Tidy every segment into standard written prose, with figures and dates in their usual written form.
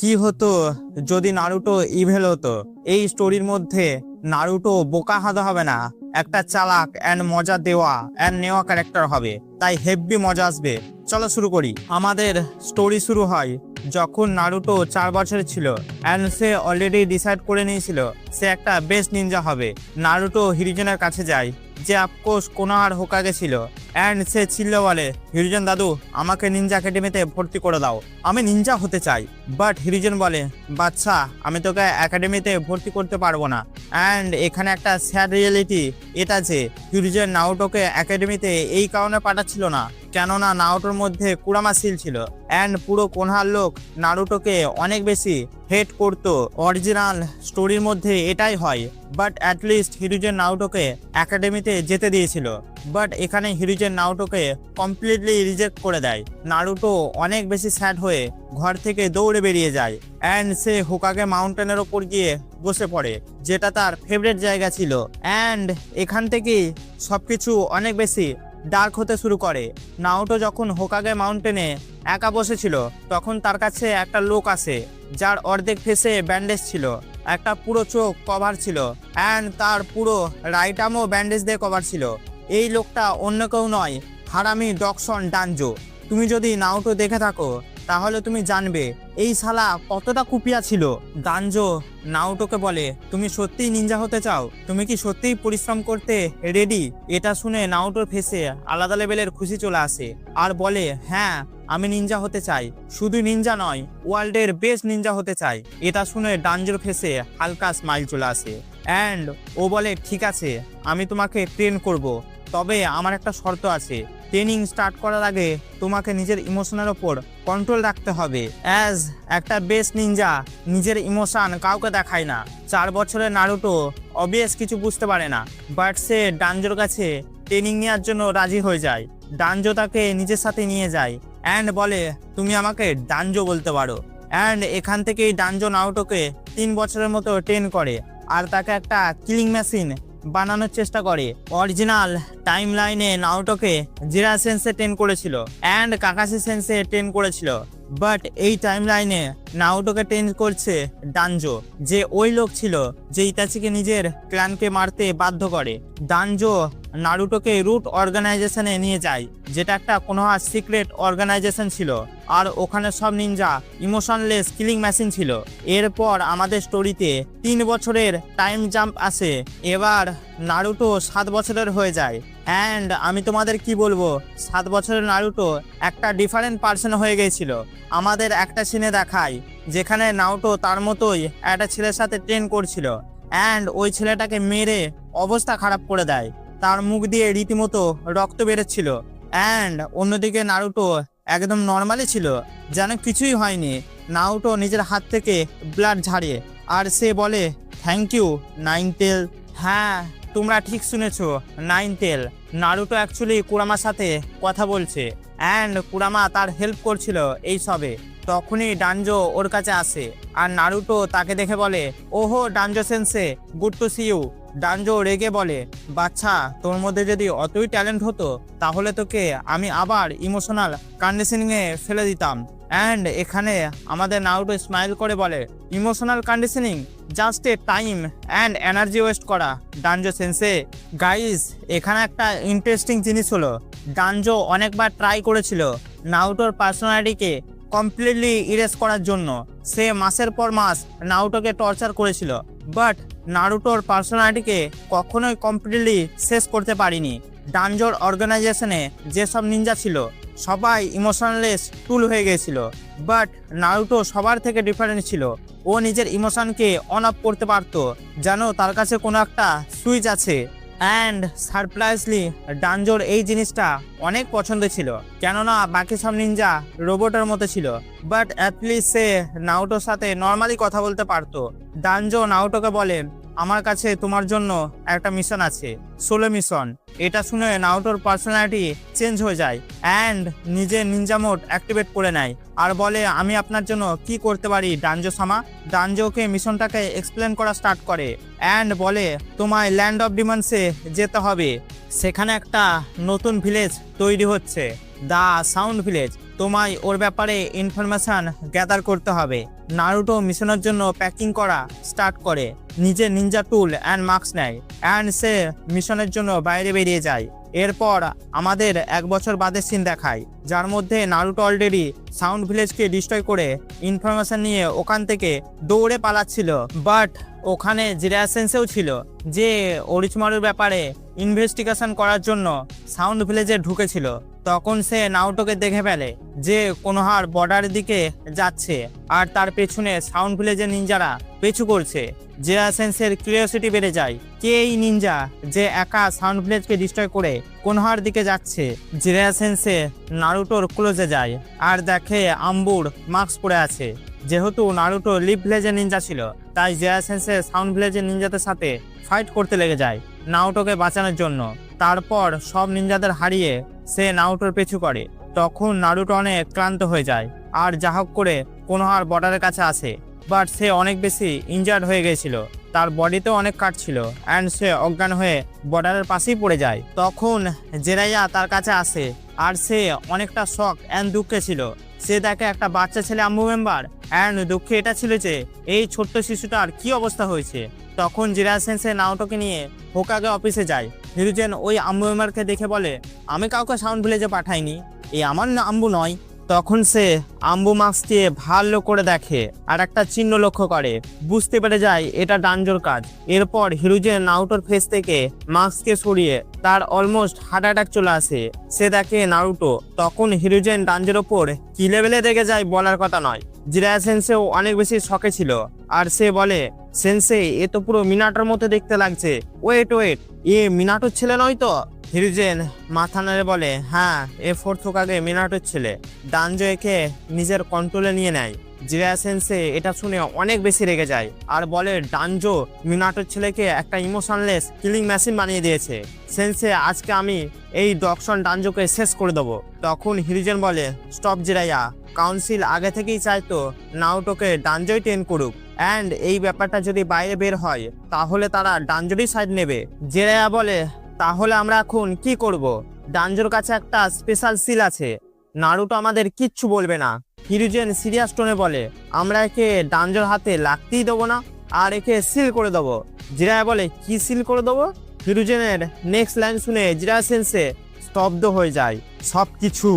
কি হতো যদি নারুটো ইভেল হতো। এই স্টোরির মধ্যে নারুটো বোকা হাদা হবে না, একটা চালাক এন্ড মজা দেওয়া এন্ড নেওয়া ক্যারেক্টার হবে, তাই হেভি মজা আসবে। চলো শুরু করি। আমাদের স্টোরি শুরু হয় যখন নারুটো 4 বছরের ছিল এন্ড সে অলরেডি ডিসাইড করে নিয়েছিল সে একটা বেস্ট নিনজা হবে। নারুটো হিরোজনের কাছে যায়, যে অফকোর্স কোনোহার হোকাগে ছিল, এন্ড সে চিল্লো বলে, হিরোজন দাদু আমাকে নিনজা একাডেমিতে ভর্তি করে দাও, আমি নিনজা হতে চাই। বাট হিরোজন বলে, বাচ্চা আমি তোকে একাডেমিতে ভর্তি করতে পারবো না। অ্যান্ড এখানে একটা স্যাড রিয়েলিটি এটা যে হিরোজন নারুটোকে একাডেমিতে এই কারণে পাঠাচ্ছিল না কেননা নারুটোর মধ্যে কুরামা সিল ছিল অ্যান্ড পুরো কোনহার লোক নারুটোকে অনেক বেশি হেট করতো। অরিজিনাল স্টোরির মধ্যে এটাই হয়, বাট অ্যাটলিস্ট হিরোজন নারুটোকে একাডেমিতে যেতে দিয়েছিল। বাট এখানে হিরোজন নারুটোকে কমপ্লিটলি রিজেক্ট করে দেয়। নারুটো অনেক বেশি স্যাড হয়ে ঘর থেকে দৌড়ে বেরিয়ে যায় অ্যান্ড সে হোকাগে মাউন্টেনের ওপর গিয়ে বসে পড়ে, যেটা তার ফেভারিট জায়গা ছিল। অ্যান্ড এখান থেকেই সবকিছু অনেক বেশি ডার্ক হতে শুরু করে। নারুটো যখন হোকাগে মাউন্টেনে একা বসেছিল তখন তার কাছে একটা লোক আসে যার অর্ধেক ফেসে ব্যান্ডেজ ছিল, একটা পুরো চোখ কভার ছিল অ্যান্ড তার পুরো রাইট আর্মও ব্যান্ডেজ দিয়ে কভার ছিল। এই লোকটা অন্য কেউ নয়, হারামি ডকসন ডানজো। তুমি যদি নারুটো দেখে থাকো তাহলে তুমি জানবে এই শালা কতটা কুপিয়া ছিল। ডানজো নারুটোকে বলে, তুমি সত্যিই নিনজা হতে চাও? তুমি কি সত্যিই পরিশ্রম করতে রেডি? এটা শুনে নারুটোর ফেসে আলাদা লেভেলের খুশি চলে আসে আর বলে, হ্যাঁ আমি নিনজা হতে চাই, শুধু নিনজা নয় ওয়ার্ল্ডের বেস্ট নিনজা হতে চাই। এটা শুনে ডানজোর ফেসে হালকা স্মাইল চলে আসে অ্যান্ড ও বলে, ঠিক আছে আমি তোমাকে ট্রেন করব, তবে আমার একটা শর্ত আছে। ট্রেনিং স্টার্ট করার আগে তোমাকে নিজের ইমোশনের ওপর কন্ট্রোল রাখতে হবে। অ্যাজ একটা বেস্ট নিনজা নিজের ইমোশন কাউকে দেখায় না। 4 বছরের নারুটো অবভিয়াস কিছু বুঝতে পারে না, বাট সে ডানজোর কাছে ট্রেনিং নেওয়ার জন্য রাজি হয়ে যায়। ডানজো তাকে নিজের সাথে নিয়ে যায় অ্যান্ড বলে, তুমি আমাকে ডানজো বলতে পারো। অ্যান্ড এখান থেকেই ডানজো নারুটোকে 3 বছরের মতো ট্রেন করে আর তাকে একটা কিলিং মেশিন বানানোর চেষ্টা করে। অরিজিনাল টাইম লাইনে নারুটোকে জিরা সেন্সে ট্রেন করেছিল অ্যান্ড কাকাশি সেন্সে ট্রেন করেছিল, বাট এই টাইম লাইনে নারুটোকে ট্রেন করছে ডানজো, যে ওই লোক ছিল যে ইতাচিকে নিজের ক্ল্যানকে মারতে বাধ্য করে। ডানজো নারুটোকে রুট অর্গানাইজেশনে নিয়ে যায়, যেটা একটা কোনোহার সিক্রেট অর্গানাইজেশন ছিল আর ওখানে সব নিনজা ইমোশনলেস কিলিং মেশিন ছিল। এরপর আমাদের স্টোরিতে 3 বছরের টাইম জাম্প আসে। এবার নারুটো 7 বছরের হয়ে যায় অ্যান্ড আমি তোমাদের কি বলবো, 7 বছরের নারুটো একটা ডিফারেন্ট পার্সন হয়ে গিয়েছিল। আমাদের একটা সিনে দেখায় যেখানে নারুটো তার মতোই একটা ছেলের সাথে ট্রেন করছিল অ্যান্ড ওই ছেলেটাকে মেরে অবস্থা খারাপ করে দেয়, তার মুখ দিয়ে রীতিমতো রক্ত বেরোচ্ছিল। অ্যান্ড অন্যদিকে নারুটো একদম নর্মালি ছিল, যেন কিছুই হয়নি। নারুটো নিজের হাত থেকে ব্লাড ঝাড়ে আর সে বলে, থ্যাংক ইউ নাইন টেল। হ্যাঁ তোমরা ঠিক শুনেছো, নাইন টেল। নারুটো অ্যাকচুয়ালি কুরামার সাথে কথা বলছে অ্যান্ড কুরামা তার হেল্প করছিল এই সবে। তখনই ডানজো ওর কাছে আসে আর নারুটো তাকে দেখে বলে, ওহো Danzo sensei, good to see you. Danzo রেগে বলে, বাচ্চা তোর মধ্যে যদি অতই ট্যালেন্ট হতো তাহলে তোকে আমি আবার ইমোশনাল কন্ডিশনিংয়ে ফেলে দিতাম। অ্যান্ড এখানে আমাদের নারুটো স্মাইল করে বলে, emotional conditioning just a time and energy waste করা ডানজো সেন্সে। গাইস এখানে একটা ইন্টারেস্টিং জিনিস হলো, ডানজো অনেকবার ট্রাই করেছিল নারুটোর পার্সোনালিটিকে কমপ্লিটলি ইরেজ করার জন্য। সে মাসের পর মাস নারুটোকে টর্চার করেছিল, বাট নারুটোর পার্সোনালিটিকে কখনোই কমপ্লিটলি শেষ করতে পারিনি। ডানজোর অর্গানাইজেশনে যেসব নিনজা ছিল সবাই ইমোশনলেস টুল হয়ে গিয়েছিল, বাট নারুটো সবার থেকে ডিফারেন্ট ছিল। ও নিজের ইমোশনকে অন অফ করতে পারতো, যেন তার কাছে কোনো একটা সুইচ আছে। অ্যান্ড সারপ্রাইজলি ডানজোর এই জিনিসটা অনেক পছন্দ ছিল, কেননা বাকি সব নিনজা রোবটের মতো ছিল, বাট অ্যাটলিস্ট সে নারুটোর সাথে নর্মালি কথা বলতে পারতো। ডানজো নারুটোকে বলেন, আমার কাছে তোমার জন্য একটা মিশন আছে, সোলো মিশন। এটা শুনে নারুটোর পার্সোনালিটি চেঞ্জ হয়ে যায় অ্যান্ড নিজের নিনজা মোড অ্যাক্টিভেট করে নেয় আর বলে, আমি আপনার জন্য কি করতে পারি ডানজো সামা। ডানজোকে মিশনটাকে এক্সপ্লেন করা স্টার্ট করে অ্যান্ড বলে, তোমায় ল্যান্ড অফ ডিমন্সে যেতে হবে, সেখানে একটা নতুন ভিলেজ তৈরি হচ্ছে, দ্য সাউন্ড ভিলেজ। তোমায় ওর ব্যাপারে ইনফরমেশন গ্যাদার করতে হবে নারুটো মিশনের জন্য প্যাকিং করা স্টার্ট করে, নিজের নিনজা টুল অ্যান্ড মাস্ক নেয় অ্যান্ড সে মিশনের জন্য বাইরে বেরিয়ে যায়। এরপর আমাদের 1 বছর বাদের সিন দেখায়, যার মধ্যে নারুটো অলরেডি সাউন্ড ভিলেজকে ডিস্ট্রয় করে ইনফরমেশন নিয়ে ওখান থেকে দৌড়ে পালাচ্ছিল। বাট ওখানে জিরায়া সেন্সেও ছিল, যে অরিচিমারুর ব্যাপারে ইনভেস্টিগেশন করার জন্য সাউন্ড ভিলেজে ঢুকেছিল। তখন সে নারুটোকে দেখে ফেলে যে কোনোহার বর্ডারের দিকে যাচ্ছে আর তার পেছনে সাউন্ড ভিলেজের নিনজারা পিছু করছে। জিরায়া সেন্সের কিউরিওসিটি বেড়ে যায়, কে এই নিনজা যে একা সাউন্ড ভিলেজকে ডিস্ট্রয় করে কোনোহার দিকে যাচ্ছে। জিরায়া সেন্সে নারুটোর ক্লোজে যায় আর দেখে আম্বুর মাস্ক পরে আছে। যেহেতু নারুটো লিপ ভিলেজের নিনজা ছিল, তাই জিরায়া সেন্সে সাউন্ড ভিলেজের নিনজাদের সাথে ফাইট করতে লেগে যায় নারুটোকে বাঁচানোর জন্য। তারপর সব নিনজাদের হারিয়ে সে নারুটোর পিছু করে। তখন নারুটো অনেক ক্লান্ত হয়ে যায় আর যা হোক করে কোনোহার বর্ডারের কাছে আসে। বাট সে অনেক বেশি ইনজার্ড হয়ে গেছিল, তার বডিতেও অনেক কাট ছিল অ্যান্ড সে অজ্ঞান হয়ে বর্ডারের পাশেই পড়ে যায়। তখন জিরাইয়া তার কাছে আসে আর সে অনেকটা শক অ্যান্ড দুঃখে ছিল। সে দেখে একটা বাচ্চা ছেলে আম্বু মেম্বার অ্যান্ড দুঃখে এটা ছিল যে এই ছোট্ট শিশুটার কি অবস্থা হয়েছে। তখন জিরায়া সেন্সে নারুটোকে নিয়ে হোকাগে অফিসে যায়। হিরুজেন ওই আম্বু মেম্বারকে দেখে বলে, আমি কাউকে সাউন্ড ভিলেজে পাঠাইনি, এই আমার আম্বু নয়। তখন সে আম্বু মাস্ককে ভালো করে দেখে আর একটা চিহ্ন লক্ষ্য করে, বুঝতে পেরে যায় এটা ডানজোর কাজ। এরপর হিরুজেন নারুটোর ফেস থেকে মাস্ককে সরিয়ে তার অলমোস্ট হার্ট অ্যাটাক চলে আসে। সে দেখে নারুটো। তখন হিরুজেন ডানজোর ওপর কি লেভেলে রেগে যায় বলার কথা নয়। জিরায়া সেন্সেও অনেক বেশি শকে ছিল আর সে বলে, সেন্সে এ তো পুরো মিনাটোর মতো দেখতে লাগছে, ওয়েট এ মিনাটোর ছেলে নয় তো? হিরুজেন মাথা নেড়ে বলে, হ্যাঁ এ ফোর্থ হোকাগে মিনাটোর ছেলে। ডানজো একে নিজের কন্ট্রোলে নিয়ে নেয়। জিরায়া সেন্সে এটা শুনে অনেক বেশি রেগে যায় আর বলে, ডানজো মিনাটোর ছেলেকে একটা ইমোশনলেস কিলিং মেশিন বানিয়ে দিয়েছে। সেন্সে আজকে আমি এই ডকশন ডানজোকে শেষ করে দেবো। তখন হিরুজেন বলে, স্টপ জিরাইয়া, কাউন্সিল আগে থেকেই চাইতো নারুটোকে ডানজোই ট্রেন করুক অ্যান্ড এই ব্যাপারটা যদি বাইরে বের হয় তাহলে তারা ডানজোরই সাইড নেবে। জিরাইয়া বলে, তাহলে আমরা এখন কি করব? ডানজোর কাছে একটা স্পেশাল সিল আছে, নারুটো আমাদের কিচ্ছু বলবে না। হিরুজেন সিরিয়াস টোনে বলে, আমরা একে ডানজোর হাতে লাগতেই দেবো না আর একে সিল করে দেবো। জিরায়া বলে, কি সিল করে দেবো? হিরুজেনের নেক্সট লাইন শুনে জিরায়া সেন্সে স্তব্ধ হয়ে যায় সবকিছু।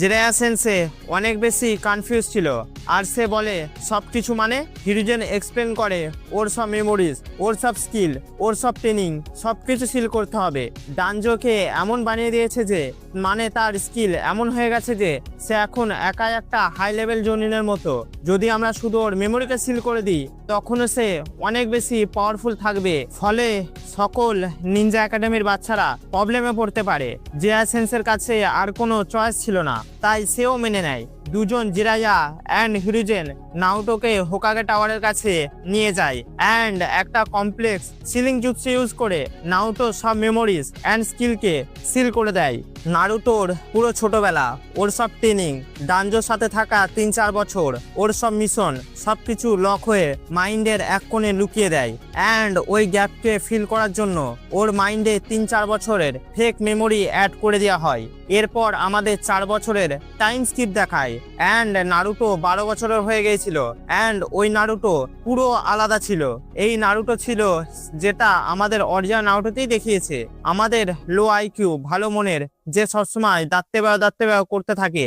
জিরায়া সেন্সে অনেক বেশি কনফিউজ ছিল আর সে বলে, সবকিছু মানে? হিরুজেন এক্সপ্লেন করে ওর সব মেমোরিজ, ওর সব স্কিল, ওর সব ট্রেনিং সবকিছু সিল করতে হবে। ডানজোকে এমন বানিয়ে দিয়েছে যে মানে তার স্কিল এমন হয়ে গেছে যে সে এখন একাই একটা হাই লেভেল জোনিনের মতো। যদি আমরা শুধু ওর মেমোরিকে সিল করে দিই তখনও সে অনেক বেশি পাওয়ারফুল থাকবে, ফলে সকল নিনজা একাডেমির বাচ্চারা প্রবলেমে পড়তে পারে। জিরায়া সেন্সের কাছে আর কোনো চয়েস ছিল না, তাই সেও মেনে নেয়। দুজন জিরাইয়া অ্যান্ড হিরুজেন নারুটোকে হোকাগে টাওয়ারের কাছে নিয়ে যায় অ্যান্ড একটা কমপ্লেক্স সিলিং জুৎসু ইউজ করে নারুটো সব মেমোরিজ অ্যান্ড স্কিলকে সিল করে দেয়। নারুটোর পুরো ছোটবেলা, ওর সব ট্রেনিং, ডানজোর সাথে থাকা 3-4 বছর, ওর সব মিশন সবকিছু লক হয়ে মাইন্ডের এক কোণে লুকিয়ে দেয় অ্যান্ড ওই গ্যাপকে ফিল করার জন্য ওর মাইন্ডে 3-4 বছরের ফেক মেমোরি অ্যাড করে দেওয়া হয়। এরপর আমাদের 4 বছরের টাইম স্কিপ দেখায় অ্যান্ড নারুটো 12 বছরের হয়ে গিয়েছিল অ্যান্ড ওই নারুটো পুরো আলাদা ছিল। এই নারুটো ছিল যেটা আমাদের অরিজিনাল নারুটোতেই দেখিয়েছে, আমাদের লো আইকিউ ভালো মনের, যে সবসময় দাঁততে বেয়া করতে থাকে।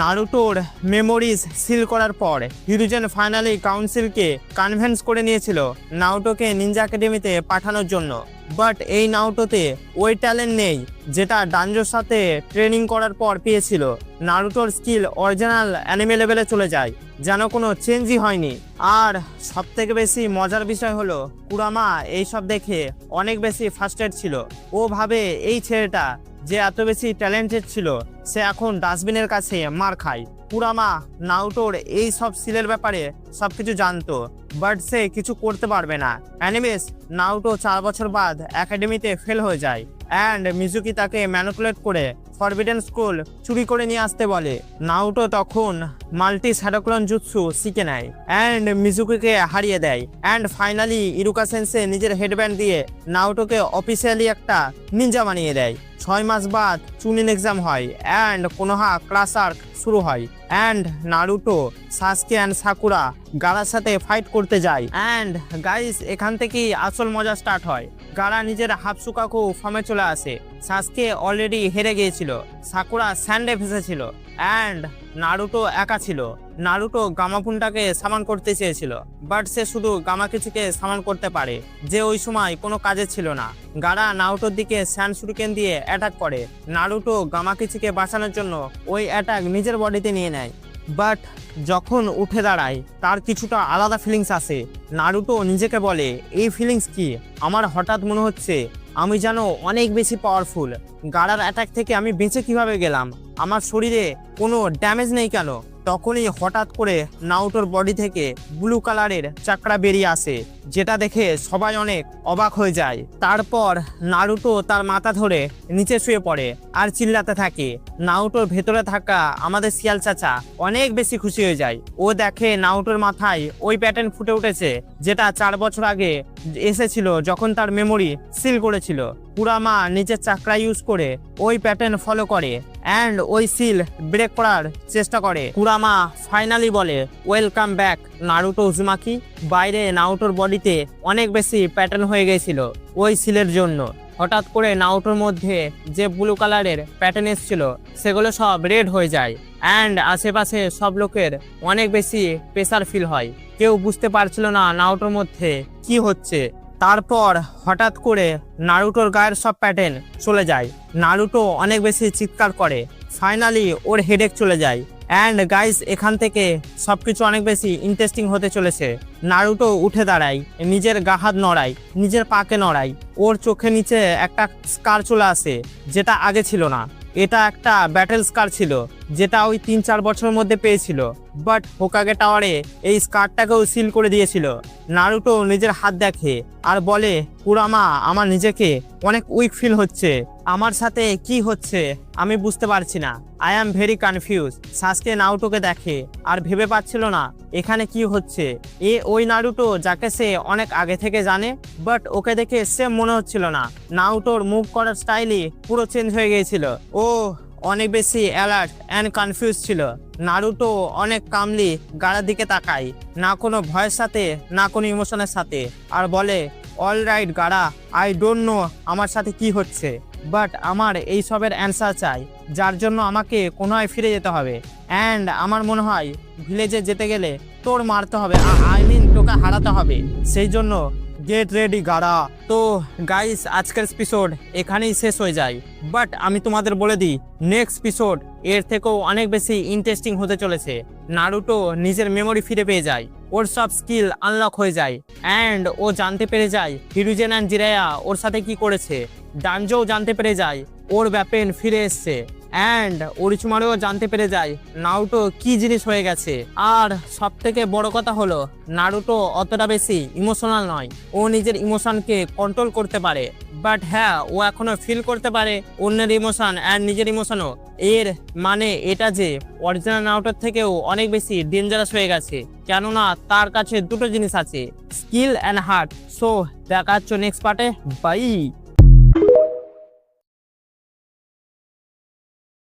নারুটোর মেমোরিজ সিল করার পর হিরুজেন ফাইনালি কাউন্সিলকে কনভিন্স করে নিয়েছিল নারুটোকে নিনজা একাডেমিতে পাঠানোর জন্য। বাট এই নারুটোতে ওই ট্যালেন্ট নেই যেটা ডানজোর সাথে ট্রেনিং করার পর পেয়েছিল। নারুটোর স্কিল অরিজিনাল অ্যানিমে লেভেলে চলে যায়, যেন কোনো চেঞ্জই হয়নি। আর সব থেকে বেশি মজার বিষয় হলো কুরামা এইসব দেখে অনেক বেশি ফার্স্টেড ছিল। ও ভাবে এই ছেলেটা যে এত বেশি ট্যালেন্টেড ছিল সে এখন ডাস্টবিনের কাছে মার খায়। কুরামা নারুটোর এই সব সিলের ব্যাপারে সবকিছু জানতো, বাট সে কিছু করতে পারবে না। অ্যানিমেস নারুটো 4 বছর বাদ একাডেমিতে ফেল হয়ে যায় অ্যান্ড মিজুকি তাকে ম্যানিপুলেট করে ফরবিডেন স্কুল চুরি করে নিয়ে আসতে বলে। নারুটো তখন মাল্টি শ্যাডোক্লোন জুৎসু শিখে নেয় অ্যান্ড মিজুকিকে হারিয়ে দেয় অ্যান্ড ফাইনালি ইরুকা সেন্সে নিজের হেডব্যান্ড দিয়ে নারুটোকে অফিসিয়ালি একটা নিনজা বানিয়ে দেয়। 6 মাস বাদ চুনিন এক্সাম হয় অ্যান্ড কোনোহা ক্লাস আর্ক শুরু হয় and Naruto Sasuke and Sakura গারার সাথে ফাইট করতে যায় অ্যান্ড গাইস এখান থেকেই আসল মজা স্টার্ট হয়। গারা নিজের হাফসুকাকু ফর্মে চলে আসে। সাসকে অলরেডি হেরে গিয়েছিল, সাকুরা স্যান্ডে ফেসেছিল অ্যান্ড নারুটো একা ছিল। নারুটো গামাপুনটাকে সামান করতে চেয়েছিল, বাট সে শুধু গামাকিচুকে সামান করতে পারে, যে ওই সময় কোনো কাজে ছিল না। গারা নারুটোর দিকে স্যান্ড শুরিকেন দিয়ে অ্যাটাক করে। নারুটো গামাকিচুকে বাঁচানোর জন্য ওই অ্যাটাক নিজের বডিতে নিয়ে নেয়, বাট যখন উঠে দাঁড়ায় তার কিছুটা আলাদা ফিলিংস আসে। নারুটো নিজেকে বলে, এই ফিলিংস কি? আমার হঠাৎ মনে হচ্ছে আমি যেন অনেক বেশি পাওয়ারফুল। গারার অ্যাটাক থেকে আমি বেঁচে কিভাবে গেলাম? আমার শরীরে কোনো ড্যামেজ নেই কেন? তখনই হঠাৎ করে নারুটোর বডি থেকে ব্লু কালারের চাকরা বেরিয়ে আসে, যেটা দেখে সবাই অনেক অবাক হয়ে যায়। তারপর নারুটো তার মাথা ধরে নিচে শুয়ে পড়ে আর চিল্লাতে থাকে। নারুটোর ভেতরে থাকা আমাদের শিয়াল চাচা অনেক বেশি খুশি হয়ে যায়। ও দেখে নারুটোর মাথায় ওই প্যাটার্ন ফুটে উঠেছে, যেটা 4 বছর আগে এসেছিল যখন তার মেমোরি সিল করেছিল। কুরামা নিজের চাকরা ইউজ করে ওই প্যাটার্ন ফলো করে অ্যান্ড ওই সিল ব্রেক করার চেষ্টা করে। কুরামা ফাইনালি বলে, ওয়েলকাম ব্যাক নারুটো উজুমাকি। বাইরে নারুটোর বডিতে অনেক বেশি প্যাটার্ন হয়ে গেছিল ওই সিলের জন্য। হঠাৎ করে নারুটোর মধ্যে যে ব্লু কালারের প্যাটার্ন এসেছিল সেগুলো সব রেড হয়ে যায় অ্যান্ড আশেপাশে সব লোকের অনেক বেশি প্রেসার ফিল হয়। কেউ বুঝতে পারছিল না নারুটোর মধ্যে কি হচ্ছে। তারপর হঠাৎ করে নারুটোর গায়ের সব প্যাটার্ন চলে যায়। নারুটো অনেক বেশি চিৎকার করে। ফাইনালি ওর হেডেক চলে যায় অ্যান্ড গাইস এখান থেকে সবকিছু অনেক বেশি ইন্টারেস্টিং হতে চলেছে। নারুটো উঠে দাঁড়ায়, নিজের গা হাত নড়ায়, নিজের পাকে নড়ায়। ওর চোখে নিচে একটা স্কার চলে আসে, যেটা আগে ছিল না। এটা একটা ব্যাটেল স্কার ছিল, যেটা ওই 3-4 বছরের মধ্যে পেয়েছিল, বাট হোকাগে টাওয়ারে এই স্কারটাকেও সিল করে দিয়েছিল। নারুটো নিজের হাত দেখে আর বলে, কুরামা আমার নিজেকে অনেক উইক ফিল হচ্ছে। আমার সাথে কি হচ্ছে আমি বুঝতে পারছি না। I am very confuse. Sasuke নারুটোকে দেখে আর ভেবে পাচ্ছিল না এখানে কি হচ্ছে। ওই নারুটো যাকে সে অনেক আগে থেকে জানে, বাট ওকে দেখে সেম মনে হচ্ছিল না। নারুটোর মুভ করার স্টাইলই পুরো চেঞ্জ হয়ে গিয়েছিল। ও অনেক বেশি অ্যালার্ট অ্যান্ড কনফিউজ ছিল। নারুটো অনেক কামলি গাড়ার দিকে তাকায়, না কোনো ভয়ের সাথে না কোনো ইমোশনের সাথে, আর বলে, অল রাইট গাড়া, আই ডোন্ট নো আমার সাথে কি হচ্ছে, বাট আমার এই সবের অ্যান্সার চাই, যার জন্য আমাকে কোনোয় ফিরে যেতে হবে অ্যান্ড আমার মনে হয় ভিলেজে যেতে গেলে তোর মারতে হবে, আই মিন তোকে হারাতে হবে। সেই জন্য গেট রেডি গাড়া। তো গাইস আজকের এপিসোড এখানেই শেষ হয়ে যায়, বাট আমি তোমাদের বলে দিই নেক্সট এপিসোড এর থেকেও অনেক বেশি ইন্টারেস্টিং হতে চলেছে। নারুটো নিজের মেমোরি ফিরে পেয়ে যায়, ওর সব স্কিল আনলক হয়ে যায় অ্যান্ড ও জানতে পেরে যায় হিরুজেন অ্যান্ড জিরায়া ওর সাথে কি করেছে। ডানজোও জানতে পেরে যায় ওর ব্যাপেন ফিরে এসছে অ্যান্ড ওরিচুমারেও জানতে পেরে যায় নারুটো কি জিনিস হয়ে গেছে। আর সব থেকে বড় কথা হলো নারুটো অতটা বেশি ইমোশনাল নয়, ও নিজের ইমোশনকে কন্ট্রোল করতে পারে, বাট হ্যাঁ ও এখনো ফিল করতে পারে অন্যের ইমোশন অ্যান্ড নিজের ইমোশনও। এর মানে এটা যে অরিজিনাল নারুটোর থেকেও অনেক বেশি ডেঞ্জারাস হয়ে গেছে, কেননা তার কাছে দুটো জিনিস আছে, স্কিল অ্যান্ড হার্ট। সো দেখা হচ্ছে নেক্সট পার্টে, বাই।